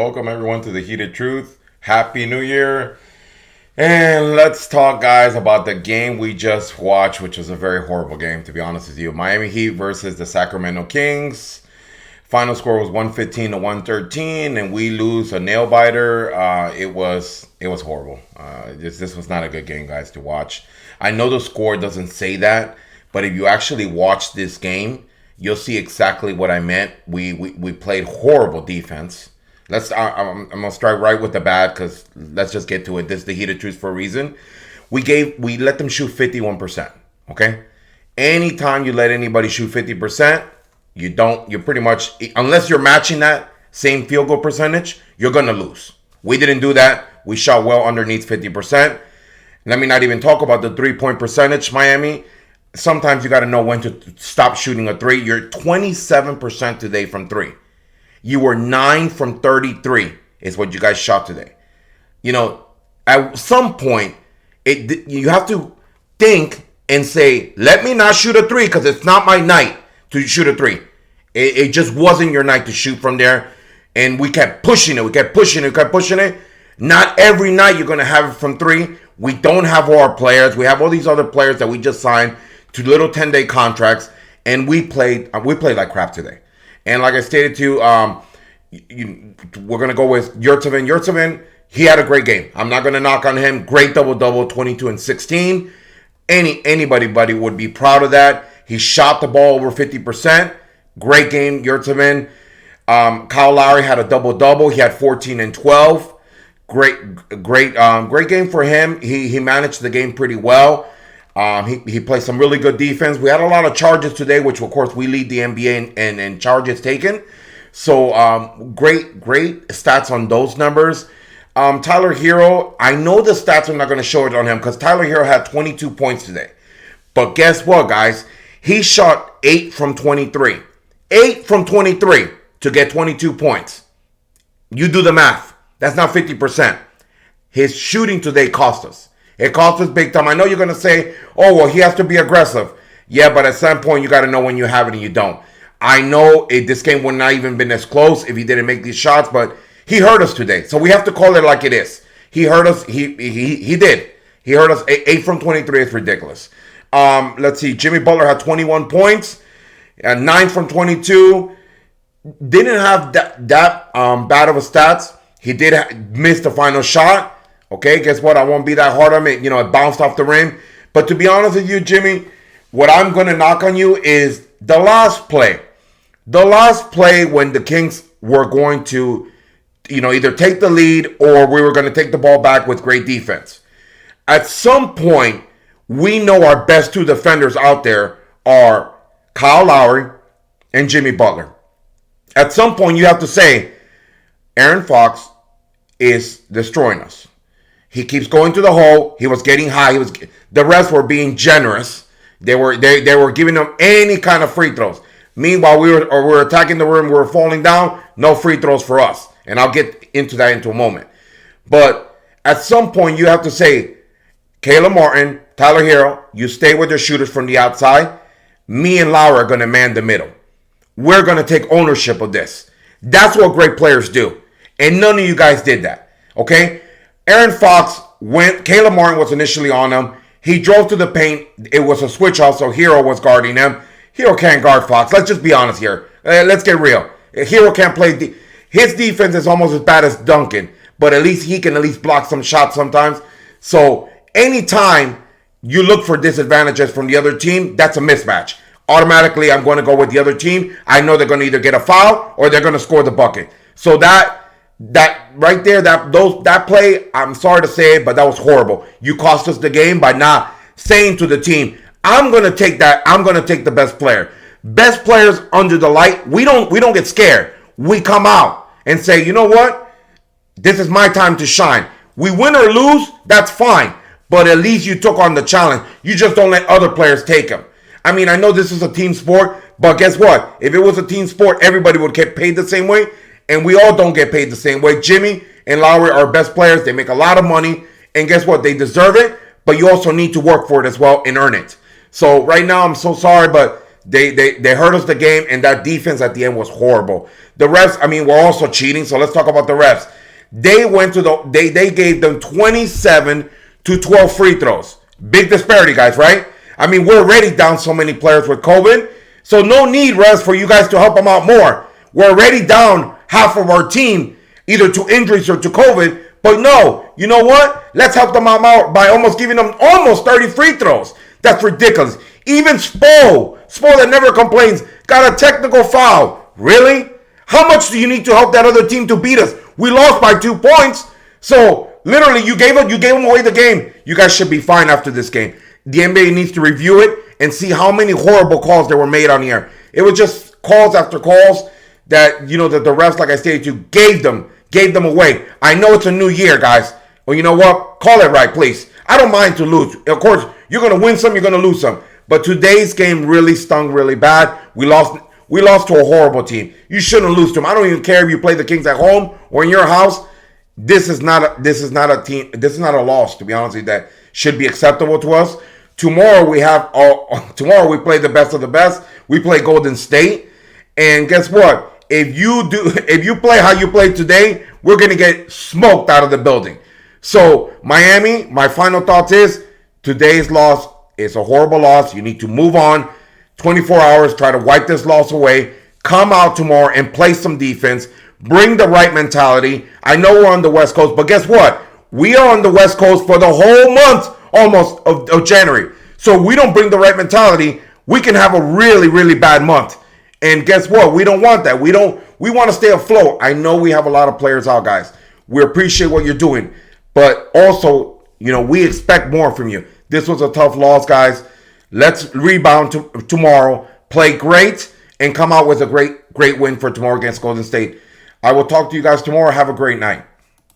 welcome everyone to the Heated Truth. Happy New Year. And let's talk, guys, about the game we just watched, which was a very horrible game, to be honest with you. Miami Heat versus the Sacramento Kings. Final score was 115 to 113, and we lose a nail biter. It was horrible. This was not a good game, guys, to watch. I know the score doesn't say that, but if you actually watch this game, you'll see exactly what I meant. We played horrible defense. I'm gonna start right with the bad because let's just get to it. This is the Heated Truth for a reason. We let them shoot 51%. Okay, anytime you let anybody shoot 50%, you're pretty much, unless you're matching that same field goal percentage, you're gonna lose. We didn't do that. We shot well underneath 50%. Let me not even talk about the 3-point percentage, Miami. Sometimes you got to know when to stop shooting a three. You're 27% today from three. You were 9 from 33 is what you guys shot today. You know, at some point, you have to think and say, let me not shoot a three because it's not my night to shoot a three. It just wasn't your night to shoot from there. And we kept pushing it. Not every night you're going to have it from three. We don't have all our players. We have all these other players that we just signed to little 10-day contracts, and we played like crap today. And like I stated to you, we're going to go with Yurtseven. Yurtseven, he had a great game. I'm not going to knock on him. Great double-double, 22 and 16. Anybody would be proud of that. He shot the ball over 50%. Great game, Yurtseven. Kyle Lowry had a double-double. He had 14 and 12. Great game for him. He managed the game pretty well. He played some really good defense. We had a lot of charges today, which of course we lead the NBA in charges taken. So great stats on those numbers. Tyler Hero, I know the stats are not going to show it on him because Tyler Hero had 22 points today. But guess what, guys? He shot 8 from 23. 8 from 23 to get 22 points. You do the math. That's not 50%. His shooting today cost us. It cost us big time. I know you're going to say, oh, well, he has to be aggressive. Yeah, but at some point, you got to know when you have it and you don't. I know this game would not even been as close if he didn't make these shots, but he hurt us today. So we have to call it like it is. He hurt us. He did. He hurt us. 8 from 23 is ridiculous. Let's see. Jimmy Butler had 21 points. 9 from 22. Didn't have that bad of a stats. He did miss the final shot. Okay, guess what? I won't be that hard on it. You know, it bounced off the rim. But to be honest with you, Jimmy, what I'm going to knock on you is the last play. The last play when the Kings were going to, either take the lead or we were going to take the ball back with great defense. At some point, we know our best two defenders out there are Kyle Lowry and Jimmy Butler. At some point, you have to say, Aaron Fox is destroying us. He keeps going to the hole. He was getting high. The rest were being generous. They were giving him any kind of free throws. Meanwhile, we were attacking the rim. We were falling down. No free throws for us. And I'll get into that into a moment. But at some point, you have to say, Caleb Martin, Tyler Hero, you stay with your shooters from the outside. Me and Lowry are going to man the middle. We're going to take ownership of this. That's what great players do. And none of you guys did that. Okay? Aaron Fox Caleb Martin was initially on him. He drove to the paint. It was a switch off, so Hero was guarding him. Hero can't guard Fox. Let's just be honest here. Let's get real. Hero can't play. His defense is almost as bad as Duncan, but at least he can block some shots sometimes. So anytime you look for disadvantages from the other team, that's a mismatch. Automatically, I'm going to go with the other team. I know they're going to either get a foul or they're going to score the bucket. So that right there, that play, I'm sorry to say it, but that was horrible. You cost us the game by not saying to the team, I'm going to take that. I'm going to take the best player. Best players under the light. We don't get scared. We come out and say, you know what? This is my time to shine. We win or lose, that's fine. But at least you took on the challenge. You just don't let other players take them. I mean, I know this is a team sport, but guess what? If it was a team sport, everybody would get paid the same way. And we all don't get paid the same way. Jimmy and Lowry are best players. They make a lot of money. And guess what? They deserve it. But you also need to work for it as well and earn it. So right now, I'm so sorry, but They hurt us the game, and that defense at the end was horrible. The refs, I mean, were also cheating. So let's talk about the refs. They went to they gave them 27 to 12 free throws. Big disparity, guys, right? I mean, we're already down so many players with COVID, so no need, refs, for you guys to help them out more. We're already down half of our team, either to injuries or to COVID. But no, you know what? Let's help them out by almost giving them almost 30 free throws. That's ridiculous. Even Spo that never complains, got a technical foul. Really? How much do you need to help that other team to beat us? We lost by 2 points. So literally, you gave them away the game. You guys should be fine after this game. The NBA needs to review it and see how many horrible calls that were made on the air. It was just calls after calls that, that the refs, like I stated, you gave them away. I know it's a new year, guys. Well, you know what? Call it right, please. I don't mind to lose. Of course, you're going to win some, you're going to lose some. But today's game really stung really bad. We lost to a horrible team. You shouldn't lose to them. I don't even care if you play the Kings at home or in your house. This is not a loss, to be honest with you, that should be acceptable to us. Tomorrow we play the best of the best. We play Golden State. And guess what? If you play how you played today, we're going to get smoked out of the building. So, Miami, my final thoughts is today's loss is a horrible loss. You need to move on. 24 hours, try to wipe this loss away. Come out tomorrow and play some defense. Bring the right mentality. I know we're on the West Coast, but guess what? We are on the West Coast for the whole month almost of January. So we don't bring the right mentality, we can have a really, really bad month. And guess what? We don't want that. We want to stay afloat. I know we have a lot of players out, guys. We appreciate what you're doing. But also, we expect more from you. This was a tough loss, guys. Let's rebound tomorrow, play great, and come out with a great win for tomorrow against Golden State. I will talk to you guys tomorrow. Have a great night.